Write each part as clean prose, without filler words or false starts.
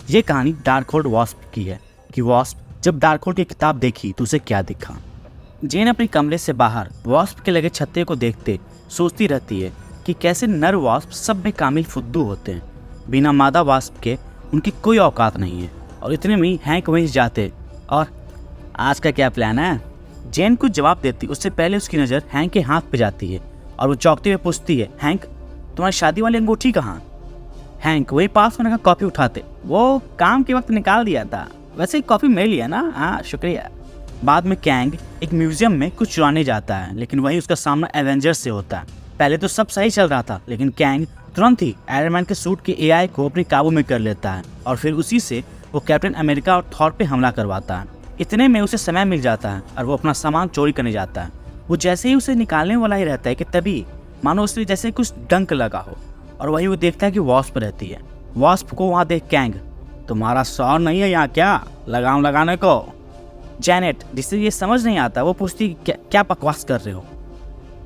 ये कहानी डार्कहोल्ड वास्प की है कि वास्प जब डार्कहोल्ड की किताब देखी तो उसे क्या दिखा। जेन अपने कमरे से बाहर वास्प के लगे छत्ते को देखते सोचती रहती है कि कैसे नर वास्प सब में कामिल फुद्दू होते हैं, बिना मादा वास्प के उनकी कोई औकात नहीं है। और इतने में ही हैंक वहीं जाते और आज का क्या प्लान है। जेन कुछ जवाब देती उससे पहले उसकी नज़र हैंक के हाथ पे जाती है और वो चौंकते हुए पूछती है, हैंक तुम्हारी शादी वाली अंगूठी कहाँ। हैंक वही पास होने का कॉपी उठाते, वो काम के वक्त निकाल दिया था, वैसे कॉपी मिल लिया ना, हाँ शुक्रिया। बाद में कैंग एक म्यूजियम में कुछ चुराने जाता है, लेकिन वहीं उसका सामना एवेंजर्स से होता है। पहले तो सब सही चल रहा था, लेकिन कैंग तुरंत ही आयरन मैन के सूट के एआई को अपने काबू में कर लेता है और फिर उसी से वो कैप्टन अमेरिका और थॉर पे हमला करवाता है। इतने में उसे समय मिल जाता है और वो अपना सामान चोरी करने जाता है। वो जैसे ही उसे निकालने वाला ही रहता है कि तभी मानो उसे जैसे कुछ डंक लगा हो और वही वो देखता है कि वास्प रहती है। वास्प को वहाँ देख कैंग, तुम्हारा सौर नहीं है यहाँ क्या लगाम लगाने को। जैनेट जिसे ये समझ नहीं आता वो पूछती क्या बकवास कर रहे हो।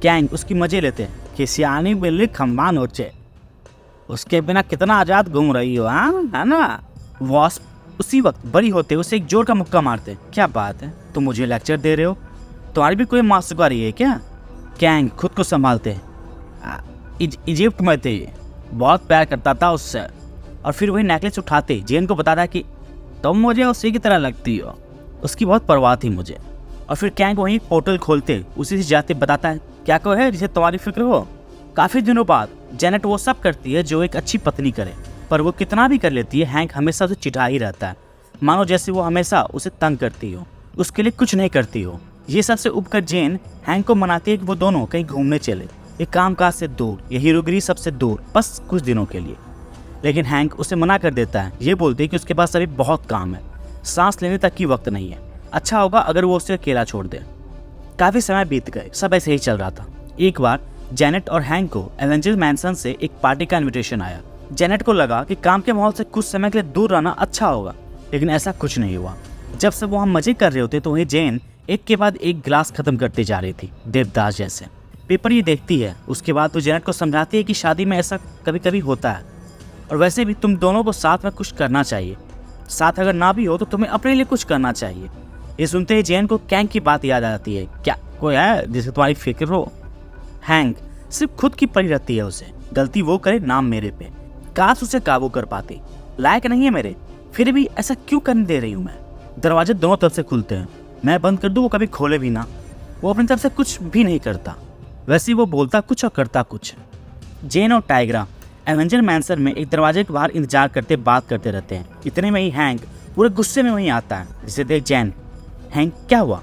कैंग उसकी मजे लेते हैं कि सियानी बिल्ली खम्बा नोचे, उसके बिना कितना आज़ाद घूम रही हो, हाँ है ना। वास्प उसी वक्त बड़ी होते उसे एक जोर का मुक्का मारते, क्या बात है तुम मुझे लेक्चर दे रहे हो, तुम्हारी भी कोई मास्टरकारी है क्या। कैंग खुद को संभालते, इजिप्ट में थे, बहुत प्यार करता था उससे। और फिर वही नेकलेस उठाते जेन को बताता कि तुम मुझे उसी की तरह लगती हो, उसकी बहुत परवाह थी मुझे। और फिर कैंग वहीं पोर्टल खोलते उसी से जाते बताता है क्या को है जिसे तुम्हारी फिक्र हो। काफ़ी दिनों बाद जेनेट वो सब करती है जो एक अच्छी पत्नी करे, पर वो कितना भी कर लेती है हैंक हमेशा उसे चिढ़ा ही रहता है, मानो जैसे वो हमेशा उसे तंग करती हो, उसके लिए कुछ नहीं करती हो। ये सबसे उबकर जेन हैंक को मनाती है कि वो दोनों कहीं घूमने चले, ये कामकाज से दूर, ये हीरोगिरी सबसे दूर, बस कुछ दिनों के लिए। लेकिन हैंक उसे मना कर देता है, ये बोलते कि उसके पास अभी बहुत काम है, सांस लेने तक की वक्त नहीं है, अच्छा होगा अगर वो उसे अकेला छोड़ दे। काफ़ी समय बीत गए, सब ऐसे ही चल रहा था। एक बार जेनेट और हैंक को एवेंजर्स मैंसन से एक पार्टी का इन्विटेशन आया। जेनेट को लगा कि काम के माहौल से कुछ समय के लिए दूर रहना अच्छा होगा, लेकिन ऐसा कुछ नहीं हुआ। जब सब वहाँ मजे कर रहे होते तो वहीं जेन एक के बाद एक गिलास खत्म करते जा रही थी, देवदास जैसे। पेपर ये देखती है, उसके बाद वो जेनेट को समझाती है कि शादी में ऐसा कभी कभी होता है और वैसे भी तुम दोनों को साथ में कुछ करना चाहिए, साथ अगर ना भी हो तो तुम्हें अपने लिए कुछ करना चाहिए। ये सुनते ही जेन को कैंग की बात याद आ जाती है, क्या कोई है जिसे तुम्हारी फिक्र हो। हैंक सिर्फ खुद की पड़ी रहती है, उसे गलती वो करे नाम मेरे पे, काश उसे काबू कर पाती, लायक नहीं है मेरे, फिर भी ऐसा क्यों करने दे रही हूँ मैं। दरवाजे दोनों तरफ से खुलते हैं, मैं बंद कर दूँ वो कभी खोले भी ना। वो अपनी तरफ से कुछ भी नहीं करता, वैसे वो बोलता कुछ और करता कुछ। जेन और टाइगरा एवेंजर मैंसन में एक दरवाजे के बाहर इंतजार करते बात करते रहते हैं। इतने में ही हैंक पूरे गुस्से में वहीं आता है, जिसे देख जैन, हैंक क्या हुआ।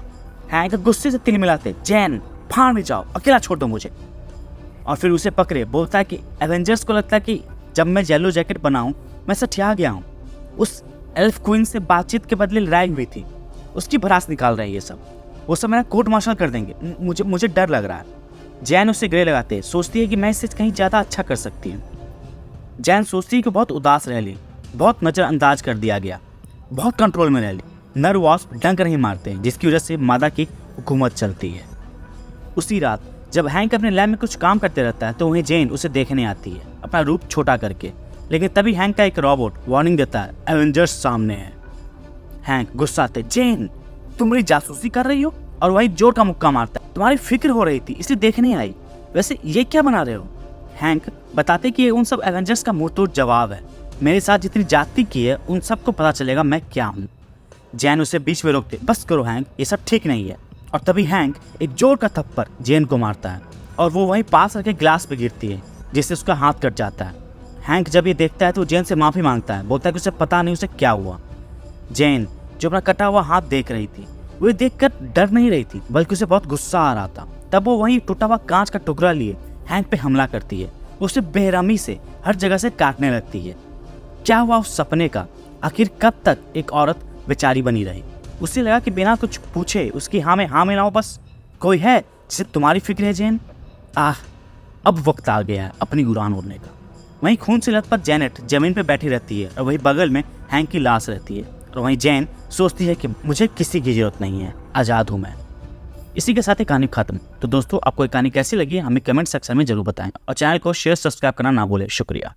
हैंक गुस्से से तिल मिलाते, जैन फाड़ में जाओ, अकेला छोड़ दो मुझे। और फिर उसे पकड़े बोलता है कि एवेंजर्स को लगता है कि जब मैं येलो जैकेट बनाऊं मैं सठिया गया हूँ, उस एल्फ क्वीन से बातचीत के बदले लड़ाई हुई थी, उसकी भड़ास निकाल रहे हैं ये सब, वो सब मेरा कोर्ट मार्शल कर देंगे, मुझे डर लग रहा है। जैन उसे गले लगाते, सोचती है कि मैं इससे कहीं ज़्यादा अच्छा कर सकती हूँ। जैन सोचती है कि बहुत उदास रह ली, बहुत नज़रअंदाज कर दिया गया, बहुत कंट्रोल में रह ली। नर वास्प डंक नहीं मारते, जिसकी वजह से मादा की हुकूमत चलती है। उसी रात जब हैंक अपने लैब में कुछ काम करते रहता है तो वहीं जेन उसे देखने आती है, अपना रूप छोटा करके। लेकिन तभी हैंक का एक रोबोट वार्निंग देता है, एवेंजर्स सामने है। हैंक गुस्सा आते, जेन तुम मेरी जासूसी कर रही हो, और वही जोर का मुक्का मारता है, तुम्हारी फिक्र हो रही थी इसलिए देखने आई, वैसे ये क्या बना रहे हो। हैंक बताते कि ये उन सब एवेंजर्स का मुंह तोड़ जवाब है, मेरे साथ जितनी जाति की है उन सबको पता चलेगा मैं क्या हूँ। जैन उसे बीच में रोकते, बस करो हैंक, ये सब ठीक नहीं है। और तभी हैंक एक जोर का थप्पड़ जेन को मारता है और वो वहीं पास रखे गिलास पे गिरती है, जिससे उसका हाथ कट जाता है। हैंक जब ये देखता है तो जेन से माफ़ी मांगता है, बोलता है कि उसे पता नहीं उसे क्या हुआ। जेन जो अपना कटा हुआ हाथ देख रही थी, वो देखकर डर नहीं रही थी, बल्कि उसे बहुत गुस्सा आ रहा था। तब वो वहीं टूटा हुआ कांच का टुकड़ा लिए हैंक पे हमला करती है, उसे बेरहमी से हर जगह से काटने लगती है। क्या हुआ उस सपने का, आखिर कब तक एक औरत बेचारी बनी रही। उसे लगा कि बिना कुछ पूछे उसकी हाँ में हाँ मिलाओ, बस कोई है जिसे तुम्हारी फिक्र है जेन। अब वक्त आ गया है अपनी उड़ान उड़ने का। वहीं खून से लथपथ जेनेट जमीन पे बैठी रहती है और वहीं बगल में हैंक की लाश रहती है, और वहीं जेन सोचती है कि मुझे किसी की जरूरत नहीं है, आज़ाद हूँ मैं। इसी के साथ ही कहानी खत्म। तो दोस्तों आपको ये कहानी कैसी लगी हमें कमेंट सेक्शन में जरूर बताएं और चैनल को शेयर सब्सक्राइब करना ना भूलें। शुक्रिया।